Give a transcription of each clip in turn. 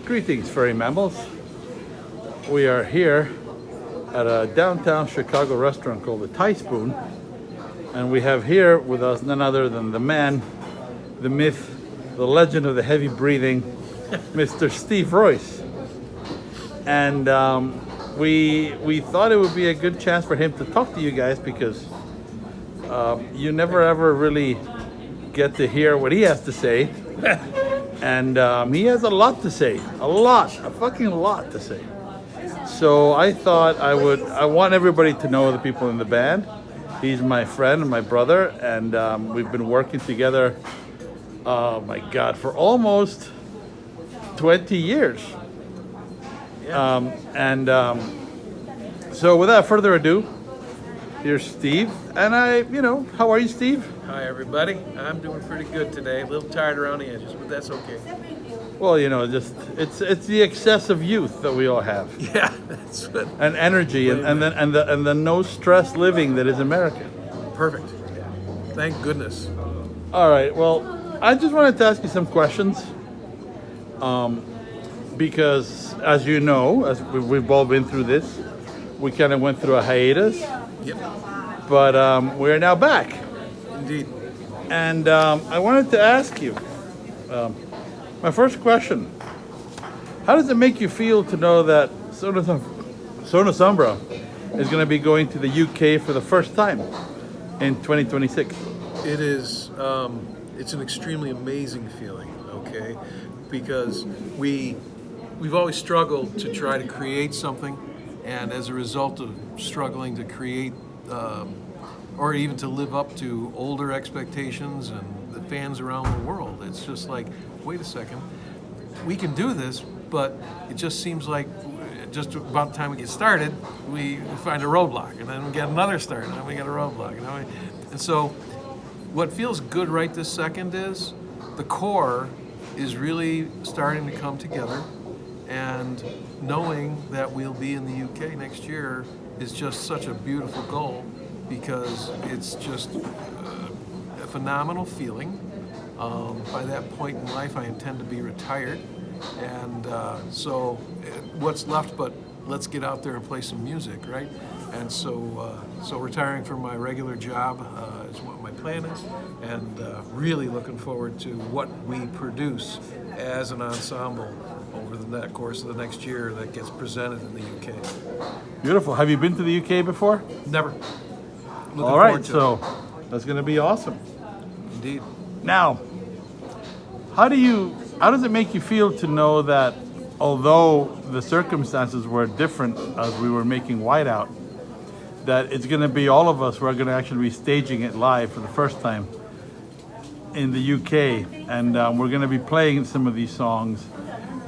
Greetings, furry mammals. We are here at a downtown Chicago restaurant called the Thai Spoon, and we have here with us none other than the man, the myth, the legend of the heavy breathing, Mr. Steve Royce. And we thought it would be a good chance for him to talk to you guys because you never ever really get to hear what he has to say. And he has a lot to say, a fucking lot to say. So I thought I want everybody to know the people in the band. He's my friend and my brother, and we've been working together, oh my God, for almost 20 years. Yeah. So without further ado, here's Steve. And how are you, Steve? Hi, everybody. I'm doing pretty good today. A little tired around the edges, but that's okay. Well, just it's the excess of youth that we all have. Yeah, that's what. And energy, and the no stress living that is America. Perfect. Thank goodness. All right. Well, I just wanted to ask you some questions, because as you know, as we've all been through this, we kind of went through a hiatus. Yep. But we're now back. Indeed. And I wanted to ask you, my first question, how does it make you feel to know that Sonus Umbra is going to be going to the UK for the first time in 2026? It is. It's an extremely amazing feeling. Okay, because we've always struggled to try to create something, and as a result of struggling to create. Or even to live up to older expectations and the fans around the world. It's just like, wait a second, we can do this, but it just seems like just about the time we get started, we find a roadblock, and then we get another start, and then we get a roadblock. And so what feels good right this second is the core is really starting to come together, and knowing that we'll be in the UK next year is just such a beautiful goal, because it's just a phenomenal feeling. By that point in life, I intend to be retired, and so what's left but let's get out there and play some music, right? And so retiring from my regular job is what my plan is, and really looking forward to what we produce as an ensemble over the course of the next year that gets presented in the UK. Beautiful. Have you been to the UK before? Never. All right, so that's going to be awesome. Indeed. Now, how does it make you feel to know that although the circumstances were different as we were making Whiteout, that it's going to be all of us who are going to actually be staging it live for the first time in the UK, and we're going to be playing some of these songs,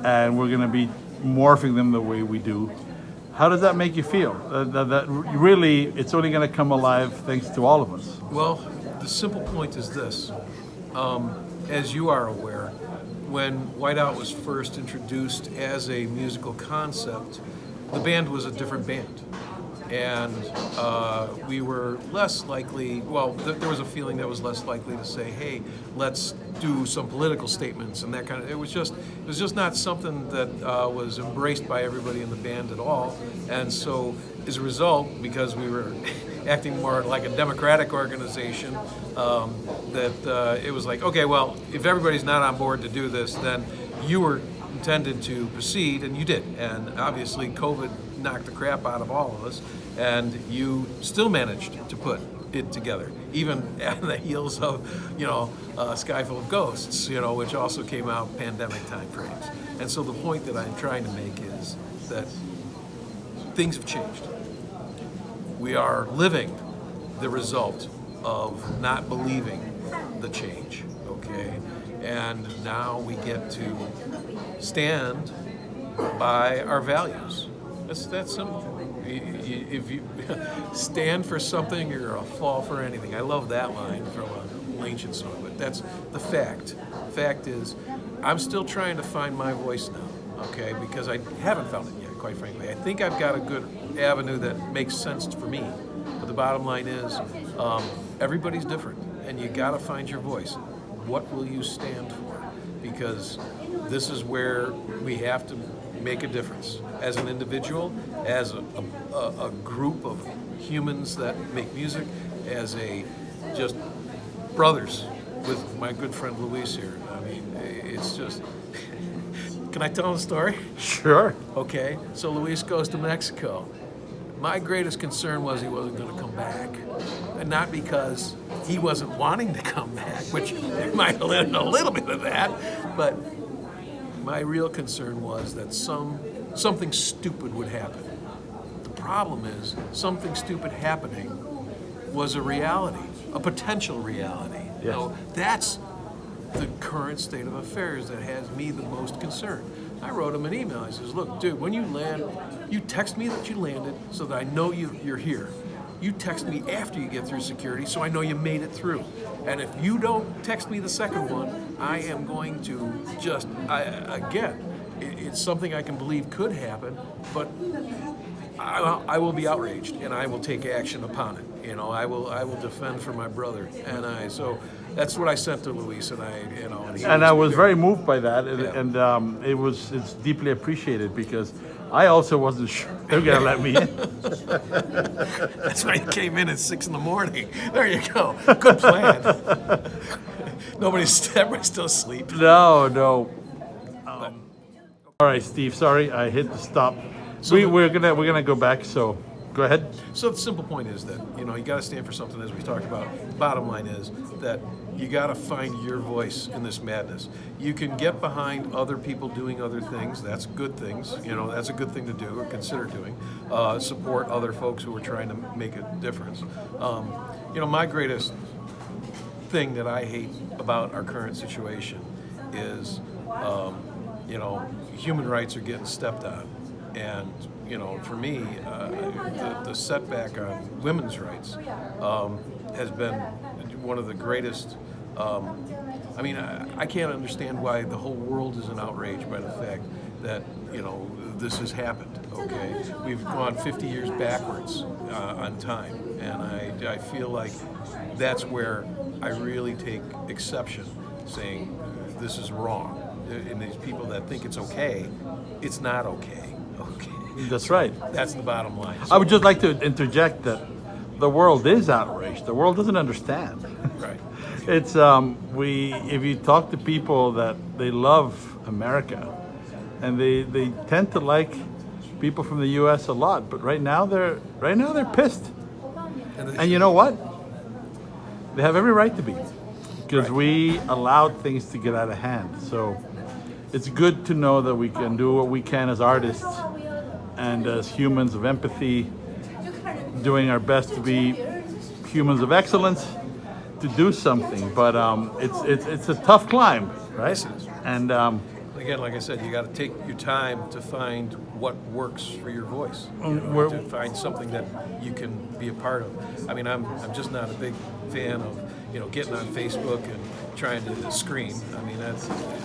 and we're going to be morphing them the way we do. How does that make you feel? That really, it's only going to come alive thanks to all of us. Well, the simple point is this. As you are aware, when Whiteout was first introduced as a musical concept, the band was a different band. And we were less likely, there was a feeling that was less likely to say, hey, let's do some political statements and that kind of, it was just not something that was embraced by everybody in the band at all. And so as a result, because we were acting more like a democratic organization, that it was like, okay, well, if everybody's not on board to do this, then you were intended to proceed, and you did. And obviously COVID knocked the crap out of all of us, and you still managed to put it together, even on the heels of, Sky Full of Ghosts, which also came out pandemic time frames. And so the point that I'm trying to make is that things have changed. We are living the result of not believing the change, okay? And now we get to stand by our values. That's simple. If you stand for something, you're gonna fall for anything. I love that line from an ancient song, but that's the fact. Fact is, I'm still trying to find my voice now, okay? Because I haven't found it yet, quite frankly. I think I've got a good avenue that makes sense for me. But the bottom line is, everybody's different, and you gotta find your voice. What will you stand for? Because this is where we have to make a difference as an individual, as a group of humans that make music, as a just brothers with my good friend Luis here. I mean, it's just. Can I tell a story? Sure. Okay, so Luis goes to Mexico. My greatest concern was he wasn't going to come back. And not because he wasn't wanting to come back, which there might have been a little bit of that, but my real concern was that something stupid would happen. The problem is, something stupid happening was a reality, a potential reality. Yes. You know, that's the current state of affairs that has me the most concerned. I wrote him an email. I says, look, dude, when you land, you text me that you landed so that I know you're here. You text me after you get through security so I know you made it through. And if you don't text me the second one, I am going to just, it's something I can believe could happen, but I will be outraged and I will take action upon it. You know, I will defend for my brother. And so that's what I sent to Luis, and I was very moved by that, and it's deeply appreciated because I also wasn't sure they were gonna let me in. That's why you came in at 6 a.m. There you go. Good plan. Everybody's still asleep. No. All right, Steve. Sorry, I hit the stop. So we're gonna go back. So go ahead. So the simple point is that you got to stand for something, as we talked about. Bottom line is that you got to find your voice in this madness. You can get behind other people doing other things. That's good things. That's a good thing to do or consider doing. Support other folks who are trying to make a difference. My greatest thing that I hate about our current situation is, human rights are getting stepped on. And, for me, the setback on women's rights has been one of the greatest. I can't understand why the whole world isn't outraged by the fact that, this has happened, okay? We've gone 50 years backwards on time, and I feel like that's where I really take exception, saying this is wrong. And these people that think it's okay, it's not okay. Okay. That's right. That's the bottom line. I would just like to interject that the world is outraged. The world doesn't understand. Right. It's if you talk to people that they love America, and they tend to like people from the U.S. a lot, but right now they're pissed. And you know what? They have every right to be, because we allowed things to get out of hand. So it's good to know that we can do what we can as artists and as humans of empathy, doing our best to be humans of excellence, to do something. But it's a tough climb, right? And again, like I said, you got to take your time to find what works for your voice. To find something that you can be a part of. I'm just not a big fan of getting on Facebook and trying to scream.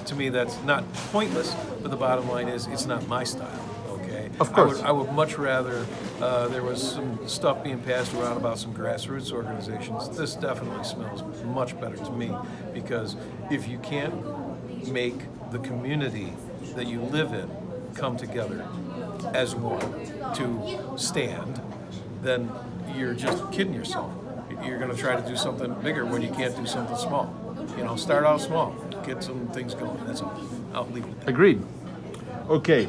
To me that's not pointless. But the bottom line is, it's not my style. Okay. Of course. I would much rather. There was some stuff being passed around about some grassroots organizations. This definitely smells much better to me, because if you can't make the community that you live in come together as one to stand, then you're just kidding yourself. You're going to try to do something bigger when you can't do something small. Start out small, get some things going. That's all. I'll leave it at that. Agreed. Okay.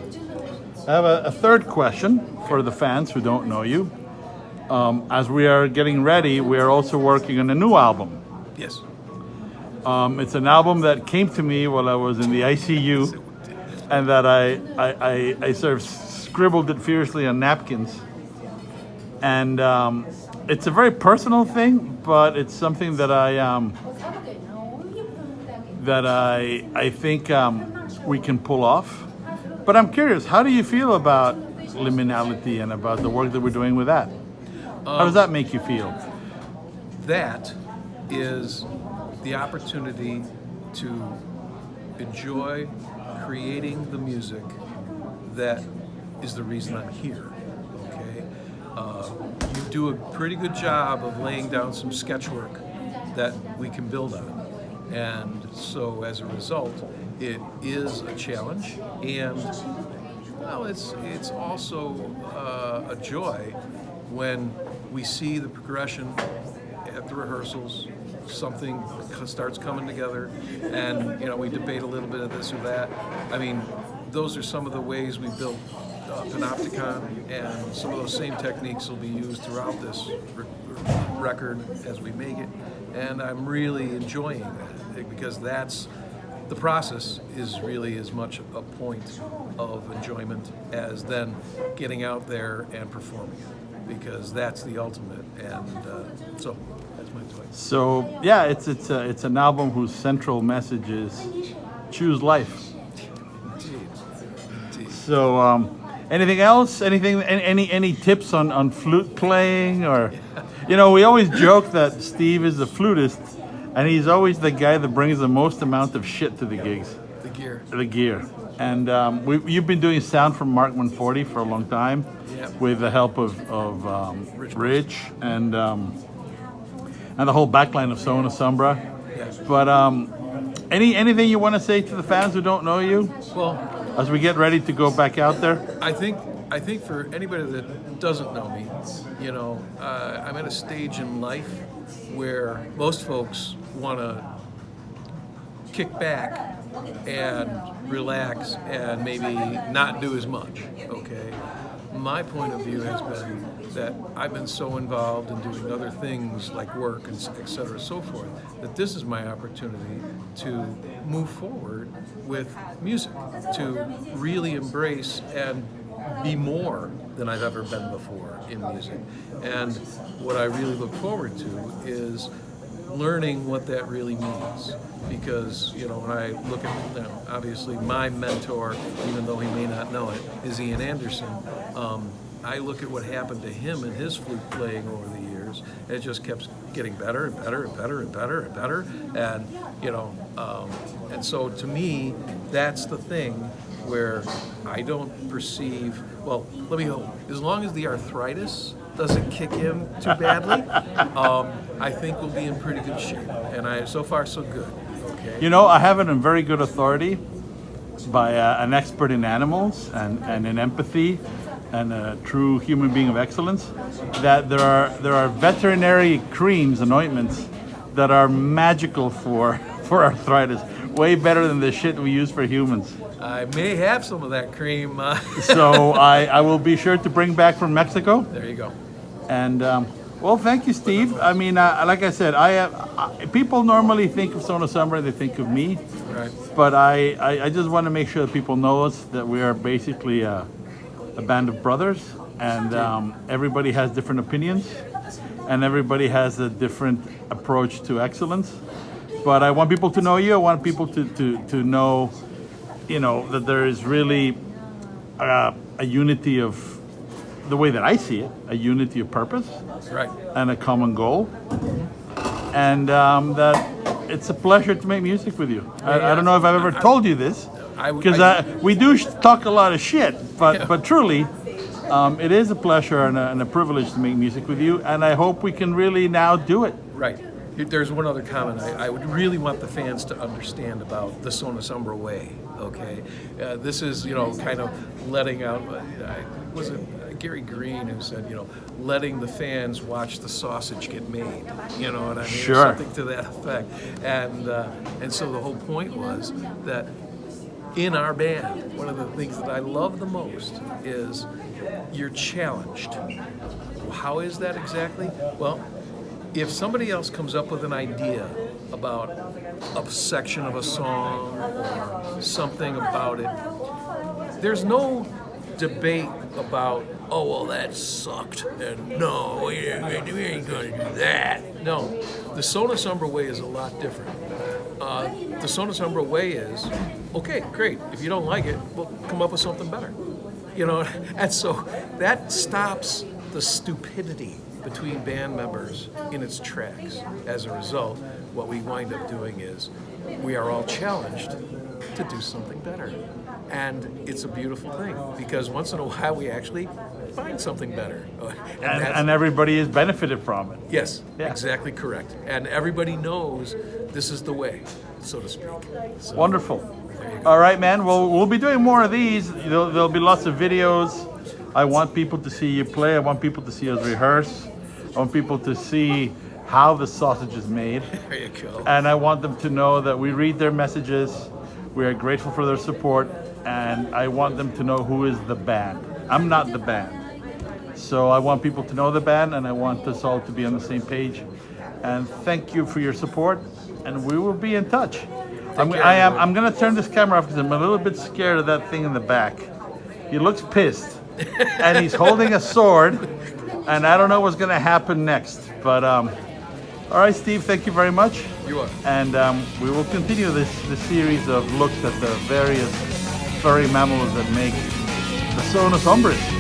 I have a third question for the fans who don't know you. As we are getting ready, we are also working on a new album. Yes. It's an album that came to me while I was in the ICU, and that I sort of scribbled it furiously on napkins. And it's a very personal thing, but it's something that I think we can pull off. But I'm curious, how do you feel about liminality and about the work that we're doing with that? How does that make you feel? That is the opportunity to enjoy creating the music that is the reason I'm here. Okay, you do a pretty good job of laying down some sketch work that we can build on, And so as a result, it is a challenge, and well, it's also a joy when we see the progression at the rehearsals. Something starts coming together, and we debate a little bit of this or that. I mean, those are some of the ways we built Panopticon, and some of those same techniques will be used throughout this record as we make it. And I'm really enjoying that, because that's the process is really as much a point of enjoyment as then getting out there and performing it, because that's the ultimate. And so that's my toy. So yeah, it's an album whose central message is choose life. Indeed. So anything else? Any tips on flute playing? Or we always joke that Steve is the flutist, and he's always the guy that brings the most amount of shit to the gigs. The gear. And you've been doing sound from Mark 140 for a long time, with the help of Rich and the whole backline of Sonus, Umbra. Yes. But anything you want to say to the fans who don't know you? Well, as we get ready to go back out there? I think for anybody that doesn't know me, I'm at a stage in life where most folks want to kick back and relax and maybe not do as much, okay? My point of view has been that I've been so involved in doing other things like work and et cetera, so forth, that this is my opportunity to move forward with music, to really embrace and be more than I've ever been before in music. And what I really look forward to is learning what that really means. Because, when I look at, obviously my mentor, even though he may not know it, is Ian Anderson. I look at what happened to him and his flute playing over the years, and it just kept getting better and better and better and better and better. And, and so to me, that's the thing where I don't perceive, well, let me go, as long as the arthritis doesn't kick in too badly, I think we'll be in pretty good shape. And so far, so good. Okay. I have it in very good authority by an expert in animals and in empathy and a true human being of excellence, that there are veterinary creams and ointments that are magical for arthritis, way better than the shit we use for humans. I may have some of that cream. So I will be sure to bring back from Mexico. There you go. And well, thank you, Steve. I mean, like I said, people normally think of Sonus Umbra, they think of me. Right. But I just want to make sure that people know us, that we are basically a band of brothers, and everybody has different opinions, and everybody has a different approach to excellence. But I want people to know you. I want people to know, that there is really a unity of, the way that I see it, a unity of purpose, right, and a common goal, and that it's a pleasure to make music with you. I don't know if I've ever told you this, because we do talk a lot of shit, but truly, it is a pleasure and a privilege to make music with you, and I hope we can really now do it. Right. There's one other comment I would really want the fans to understand about the Sonus Umbra way, okay? This is, kind of letting out, was it Gary Green who said, letting the fans watch the sausage get made, you know what I mean? Sure. Something to that effect. And so the whole point was that in our band, one of the things that I love the most is you're challenged. How is that exactly? Well, if somebody else comes up with an idea about a section of a song or something about it, there's no debate about, oh, well, that sucked, and no, we ain't going to do that. No, the Sonus Umbra way is a lot different. The Sonus Umbra way is, okay, great, if you don't like it, well, come up with something better. And so that stops the stupidity between band members in its tracks. As a result, what we wind up doing is we are all challenged to do something better. And it's a beautiful thing, because once in a while we actually find something better. And everybody has benefited from it. Yes, yeah. Exactly correct. And everybody knows this is the way, so to speak. So, Wonderful. there you go. All right, man. Well, we'll be doing more of these. There'll be lots of videos. I want people to see you play. I want people to see us rehearse. I want people to see how the sausage is made. There you go. And I want them to know that we read their messages. We are grateful for their support. And I want them to know who is the band. I'm not the band. So I want people to know the band, and I want us all to be on the same page. And thank you for your support, and we will be in touch. I'm going to turn this camera off because I'm a little bit scared of that thing in the back. He looks pissed, and he's holding a sword, and I don't know what's going to happen next. But all right, Steve, thank you very much. You are. And we will continue this series of looks at the various furry mammals that make the Sonus Umbras.